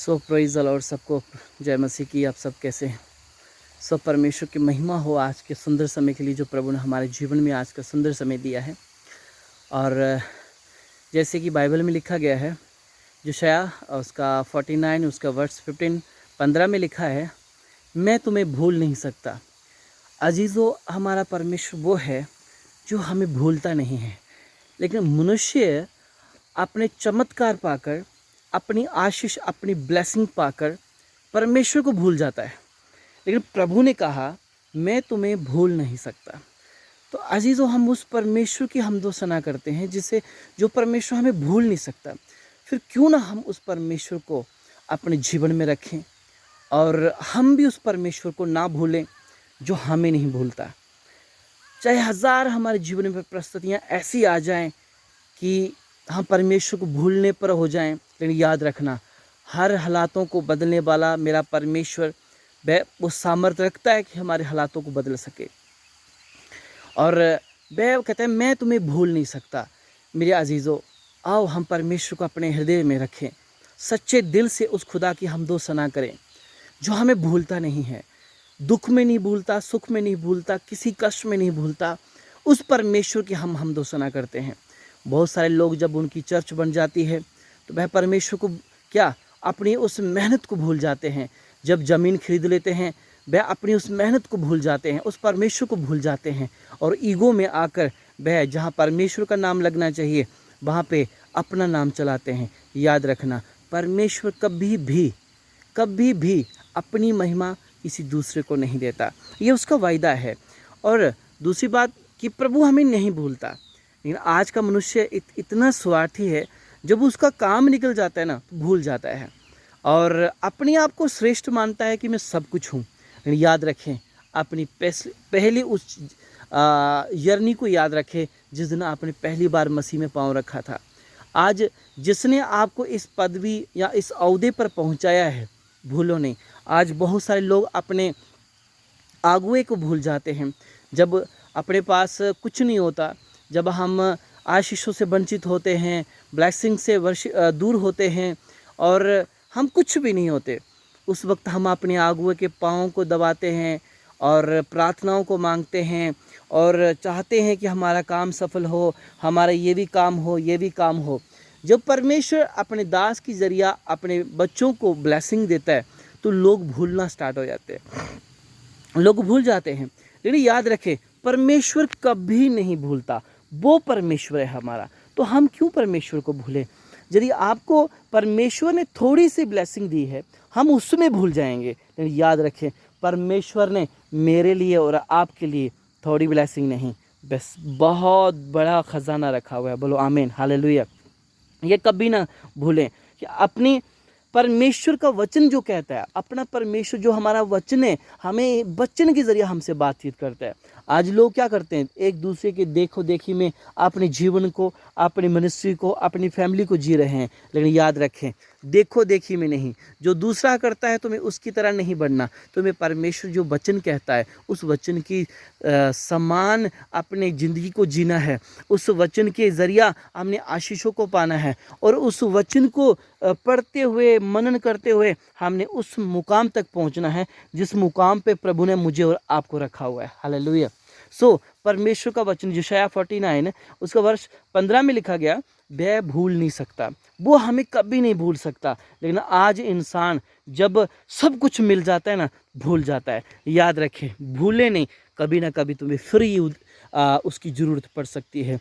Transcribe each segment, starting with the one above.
So praise the Lord. सबको जय मसीह की। आप सब कैसे हैं? सो परमेश्वर की महिमा हो आज के सुंदर समय के लिए जो प्रभु ने हमारे जीवन में आज का सुंदर समय दिया है। और जैसे कि बाइबल में लिखा गया है, यशायाह उसका 49 उसका वर्स 15 में लिखा है, मैं तुम्हें भूल नहीं सकता। अजीज़ों, हमारा परमेश्वर वो है जो हमें भूलता नहीं है। लेकिन मनुष्य अपने चमत्कार पाकर, अपनी आशीष, अपनी ब्लेसिंग पाकर परमेश्वर को भूल जाता है। लेकिन प्रभु ने कहा, मैं तुम्हें भूल नहीं सकता। तो अजीज़ों, हम उस परमेश्वर की हमदोसना करते हैं जिसे जो परमेश्वर हमें भूल नहीं सकता। फिर क्यों ना हम उस परमेश्वर को अपने जीवन में रखें और हम भी उस परमेश्वर को ना भूलें जो हमें नहीं भूलता। चाहे हज़ार हमारे जीवन में परिस्थितियाँ ऐसी आ जाएं कि हम परमेश्वर को भूलने पर हो जाएं, लेकिन याद रखना, हर हालातों को बदलने वाला मेरा परमेश्वर वह वो सामर्थ्य रखता है कि हमारे हालातों को बदल सके। और वह कहता है, मैं तुम्हें भूल नहीं सकता। मेरे अजीज़ों, आओ हम परमेश्वर को अपने हृदय में रखें, सच्चे दिल से उस खुदा की हमदोसना करें जो हमें भूलता नहीं है, दुख में नहीं भूलता, सुख में नहीं भूलता, किसी कष्ट में नहीं भूलता। उस परमेश्वर की हम हमदोसना करते हैं। बहुत सारे लोग जब उनकी चर्च बन जाती है तो वह परमेश्वर को क्या अपनी उस मेहनत को भूल जाते हैं। जब ज़मीन खरीद लेते हैं वह अपनी उस मेहनत को भूल जाते हैं, उस परमेश्वर को भूल जाते हैं और ईगो में आकर वह जहाँ परमेश्वर का नाम लगना चाहिए वहाँ पे अपना नाम चलाते हैं। याद रखना, परमेश्वर कभी भी अपनी महिमा किसी दूसरे को नहीं देता, ये उसका वायदा है। और दूसरी बात कि प्रभु हमें नहीं भूलता। लेकिन आज का मनुष्य इतना स्वार्थी है, जब उसका काम निकल जाता है ना तो भूल जाता है और अपने आप को श्रेष्ठ मानता है कि मैं सब कुछ हूँ। लेकिन याद रखें, अपनी पहली उस जर्नी को याद रखें जिस दिन आपने पहली बार मसीह में पाँव रखा था। आज जिसने आपको इस पदवी या इस ओहदे पर पहुँचाया है, भूलो नहीं। आज बहुत सारे लोग अपने आगुए को भूल जाते हैं। जब अपने पास कुछ नहीं होता, जब हम आशीषों से वंचित होते हैं, ब्लेसिंग से दूर होते हैं और हम कुछ भी नहीं होते, उस वक्त हम अपने आगुए के पाँव को दबाते हैं और प्रार्थनाओं को मांगते हैं और चाहते हैं कि हमारा काम सफल हो, हमारा ये भी काम हो, ये भी काम हो। जब परमेश्वर अपने दास की ज़रिया अपने बच्चों को ब्लेसिंग देता है तो लोग भूलना स्टार्ट हो जाते हैं, लोग भूल जाते हैं। लेकिन याद रखें, परमेश्वर कभी नहीं भूलता, वो परमेश्वर है हमारा। तो हम क्यों परमेश्वर को भूलें? यदि आपको परमेश्वर ने थोड़ी सी ब्लेसिंग दी है, हम उसमें भूल जाएंगे। लेकिन याद रखें, परमेश्वर ने मेरे लिए और आपके लिए थोड़ी ब्लेसिंग नहीं, बस बहुत बड़ा ख़जाना रखा हुआ है। बोलो आमीन, हालेलुया। ये कभी ना भूलें कि अपनी परमेश्वर का वचन जो कहता है, अपना परमेश्वर जो हमारा वचन है, हमें वचन के ज़रिए हमसे बातचीत करता है। आज लोग क्या करते हैं, एक दूसरे के देखो देखी में अपने जीवन को, अपनी मिनिस्ट्री को, अपनी फैमिली को जी रहे हैं। लेकिन याद रखें, देखो देखी में नहीं, जो दूसरा करता है तुम्हें उसकी तरह नहीं बनना। तुम्हें परमेश्वर जो वचन कहता है उस वचन की समान अपने ज़िंदगी को जीना है, उस वचन के ज़रिया हमने आशीषों को पाना है और उस वचन को पढ़ते हुए, मनन करते हुए हमने उस मुकाम तक पहुंचना है जिस मुकाम पे प्रभु ने मुझे और आपको रखा हुआ है। हालेलुया। सो परमेश्वर का वचन यशायाह 49 उसका वर्ष 15 में लिखा गया, वह भूल नहीं सकता, वो हमें कभी नहीं भूल सकता। लेकिन आज इंसान जब सब कुछ मिल जाता है ना, भूल जाता है। याद रखें, भूले नहीं, कभी ना कभी तुम्हें फिर उसकी ज़रूरत पड़ सकती है।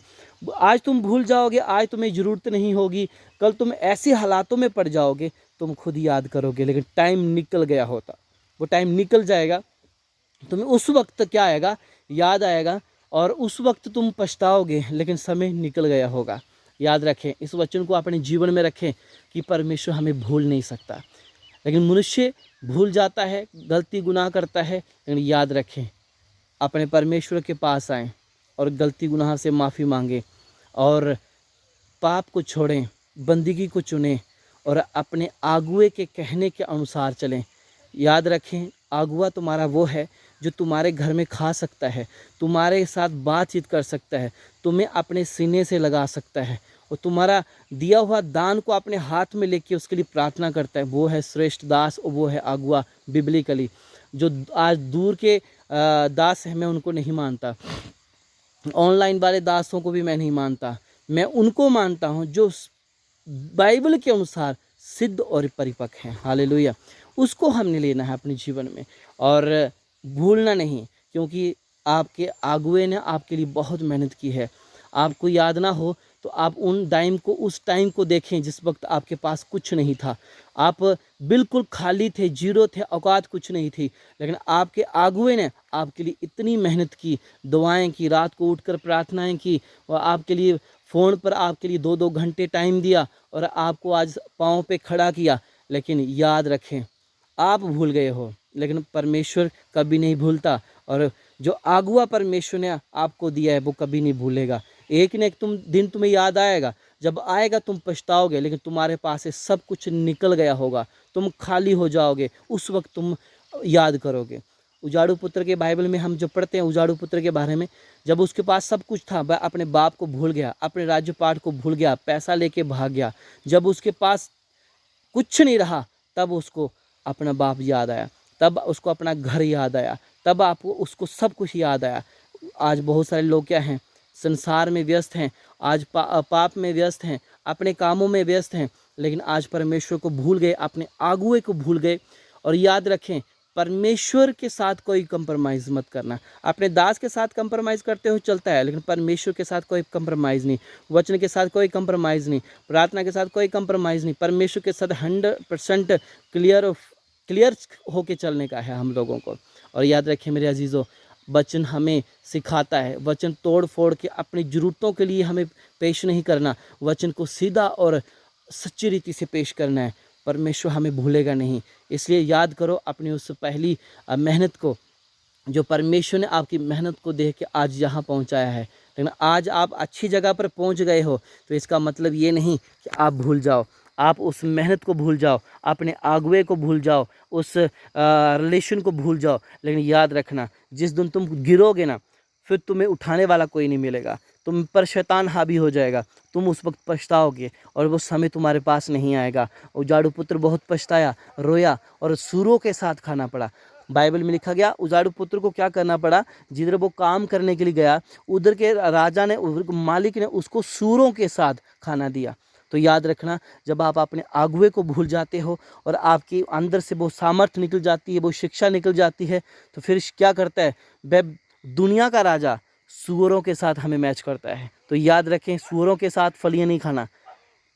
आज तुम भूल जाओगे, आज तुम्हें ज़रूरत नहीं होगी, कल तुम ऐसे हालातों में पड़ जाओगे, तुम खुद याद करोगे। लेकिन टाइम निकल गया होता, वो टाइम निकल जाएगा, तुम्हें उस वक्त क्या आएगा, याद आएगा और उस वक्त तुम पछताओगे, लेकिन समय निकल गया होगा। याद रखें, इस वचन को अपने जीवन में रखें कि परमेश्वर हमें भूल नहीं सकता। लेकिन मनुष्य भूल जाता है, गलती गुनाह करता है। लेकिन याद रखें, अपने परमेश्वर के पास आएँ और गलती गुनाह से माफ़ी मांगें और पाप को छोड़ें, बंदगी को चुनें और अपने आगुए के कहने के अनुसार चलें। याद रखें, आगुआ तुम्हारा वो है जो तुम्हारे घर में खा सकता है, तुम्हारे साथ बातचीत कर सकता है, तुम्हें अपने सीने से लगा सकता है वो तुम्हारा दिया हुआ दान को अपने हाथ में लेके उसके लिए प्रार्थना करता है, वो है श्रेष्ठ दास और वो है अगुआ बिबलिकली। जो आज दूर के दास हैं मैं उनको नहीं मानता, ऑनलाइन वाले दासों को भी मैं नहीं मानता, मैं उनको मानता हूँ जो बाइबल के अनुसार सिद्ध और परिपक्व हैं। हालेलुया। उसको हमने लेना है अपने जीवन में और भूलना नहीं, क्योंकि आपके आगुए ने आपके लिए बहुत मेहनत की है। आपको याद ना हो तो आप उस टाइम को देखें जिस वक्त आपके पास कुछ नहीं था, आप बिल्कुल खाली थे, जीरो थे, औकात कुछ नहीं थी, लेकिन आपके आगुए ने आपके लिए इतनी मेहनत की, दुआएं की, रात को उठकर प्रार्थनाएं की और आपके लिए फ़ोन पर आपके लिए 2-2 घंटे टाइम दिया और आपको आज पाँव पे खड़ा किया। लेकिन याद रखें, आप भूल गए हो लेकिन परमेश्वर कभी नहीं भूलता, और जो अगुआ परमेश्वर ने आपको दिया है वो कभी नहीं भूलेगा। एक न एक दिन तुम्हें याद आएगा, जब आएगा तुम पछताओगे, लेकिन तुम्हारे पास से सब कुछ निकल गया होगा, तुम खाली हो जाओगे, उस वक्त तुम याद करोगे। उजाड़ू पुत्र के बाइबल में हम जो पढ़ते हैं उजाड़ू पुत्र के बारे में, जब उसके पास सब कुछ था वह अपने बाप को भूल गया, अपने राज्यपाट को भूल गया, पैसा लेके भाग गया। जब उसके पास कुछ नहीं रहा तब उसको अपना बाप याद आया, तब उसको अपना घर याद आया, तब आपको उसको सब कुछ याद आया। आज बहुत सारे लोग क्या हैं, संसार में व्यस्त हैं, आज पाप में व्यस्त हैं, अपने कामों में व्यस्त हैं, लेकिन आज परमेश्वर को भूल गए, अपने आगुए को भूल गए। और याद रखें, परमेश्वर के साथ कोई कंप्रोमाइज़ मत करना। अपने दास के साथ कंप्रोमाइज़ करते हो चलता है, लेकिन परमेश्वर के साथ कोई कंप्रोमाइज़ नहीं, वचन के साथ कोई कंप्रोमाइज़ नहीं, प्रार्थना के साथ कोई कंप्रोमाइज़ नहीं। परमेश्वर के साथ 100% क्लियर होके चलने का है हम लोगों को। और याद रखें मेरे अजीज़ों, वचन हमें सिखाता है, वचन तोड़ फोड़ के अपनी ज़रूरतों के लिए हमें पेश नहीं करना, वचन को सीधा और सच्ची रीति से पेश करना है। परमेश्वर हमें भूलेगा नहीं, इसलिए याद करो अपनी उस पहली मेहनत को, जो परमेश्वर ने आपकी मेहनत को देख के आज यहाँ पहुँचाया है। लेकिन आज आप अच्छी जगह पर पहुँच गए हो तो इसका मतलब ये नहीं कि आप भूल जाओ, आप उस मेहनत को भूल जाओ, अपने आगुए को भूल जाओ, उस रिलेशन को भूल जाओ। लेकिन याद रखना, जिस दिन तुम गिरोगे ना, फिर तुम्हें उठाने वाला कोई नहीं मिलेगा, तुम पर शैतान हावी हो जाएगा, तुम उस वक्त पछताओगे और वो समय तुम्हारे पास नहीं आएगा। उजाड़ू पुत्र बहुत पछताया, रोया और सूरों के साथ खाना पड़ा। बाइबल में लिखा गया उजाड़ू पुत्र को क्या करना पड़ा, जिधर वो काम करने के लिए गया उधर के राजा ने, मालिक ने उसको सूरों के साथ खाना दिया। तो याद रखना, जब आप अपने आगुए को भूल जाते हो और आपके अंदर से वो सामर्थ्य निकल जाती है, वो शिक्षा निकल जाती है, तो फिर क्या करता है वह दुनिया का राजा सूअरों के साथ हमें मैच करता है। तो याद रखें, सूअरों के साथ फलियां नहीं खाना,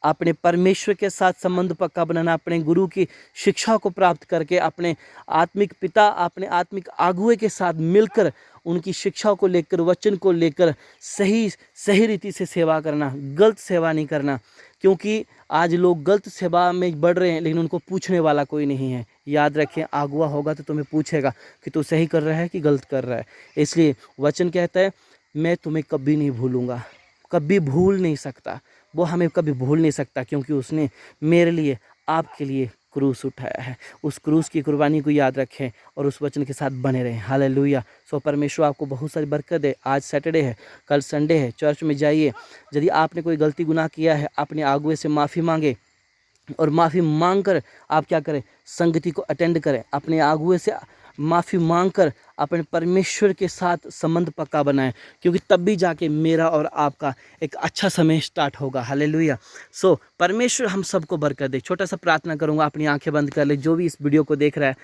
अपने परमेश्वर के साथ संबंध पक्का बनाना, अपने गुरु की शिक्षा को प्राप्त करके अपने आत्मिक पिता, अपने आत्मिक आगुए के साथ मिलकर उनकी शिक्षा को लेकर, वचन को लेकर सही रीति से सेवा करना, गलत सेवा नहीं करना। क्योंकि आज लोग गलत सेवा में बढ़ रहे हैं लेकिन उनको पूछने वाला कोई नहीं है। याद रखें, आगुआ होगा तो तुम्हें पूछेगा कि तू सही कर रहा है कि गलत कर रहा है। इसलिए वचन कहता है, मैं तुम्हें कभी नहीं भूलूंगा, कभी भूल नहीं सकता, वो हमें कभी भूल नहीं सकता, क्योंकि उसने मेरे लिए, आपके लिए क्रूस उठाया है। उस क्रूस की कुर्बानी को याद रखें और उस वचन के साथ बने रहें। हालेलुया। सो परमेश्वर आपको बहुत सारी बरकत दे। आज सैटरडे है, कल संडे है, चर्च में जाइए। यदि आपने कोई गलती गुनाह किया है, अपने आगुए से माफ़ी मांगे और माफ़ी मांग कर आप क्या करें, संगति को अटेंड करें, अपने आगुए से माफ़ी मांगकर अपने परमेश्वर के साथ संबंध पक्का बनाएं, क्योंकि तब भी जाके मेरा और आपका एक अच्छा समय स्टार्ट होगा। हालेलुया। सो परमेश्वर हम सबको बरकत दे। छोटा सा प्रार्थना करूंगा, अपनी आंखें बंद कर ले। जो भी इस वीडियो को देख रहा है,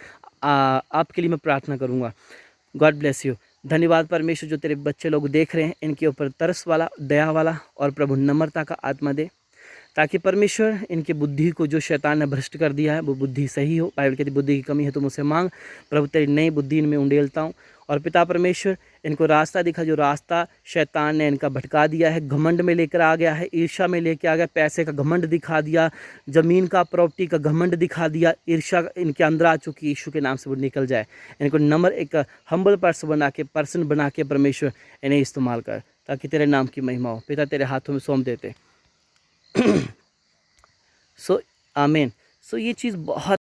आपके लिए मैं प्रार्थना करूंगा। God bless you. धन्यवाद परमेश्वर, जो तेरे बच्चे लोग देख रहे हैं, इनके ऊपर तरस वाला, दया वाला और प्रभु नम्रता का आत्मा दे, ताकि परमेश्वर इनकी बुद्धि को जो शैतान ने भ्रष्ट कर दिया है वो बुद्धि सही हो। बाइबल कहती बुद्धि की कमी है तो मुझसे मांग, प्रभु तेरी नई बुद्धि इनमें उंडेलता हूँ। और पिता परमेश्वर, इनको रास्ता दिखा, जो रास्ता शैतान ने इनका भटका दिया है, घमंड में लेकर आ गया है, ईर्ष्या में लेकर आ गया, पैसे का घमंड दिखा दिया, ज़मीन का, प्रॉपर्टी का घमंड दिखा दिया, ईर्ष्या इनके अंदर आ चुकी, यीशु के नाम से वो निकल जाए। इनको नंबर एक हम्बल पर्सन बना के परमेश्वर इन्हें इस्तेमाल कर, ताकि तेरे नाम की महिमा हो। पिता तेरे हाथों में सौंप देते। सो आमीन। सो ये चीज़ बहुत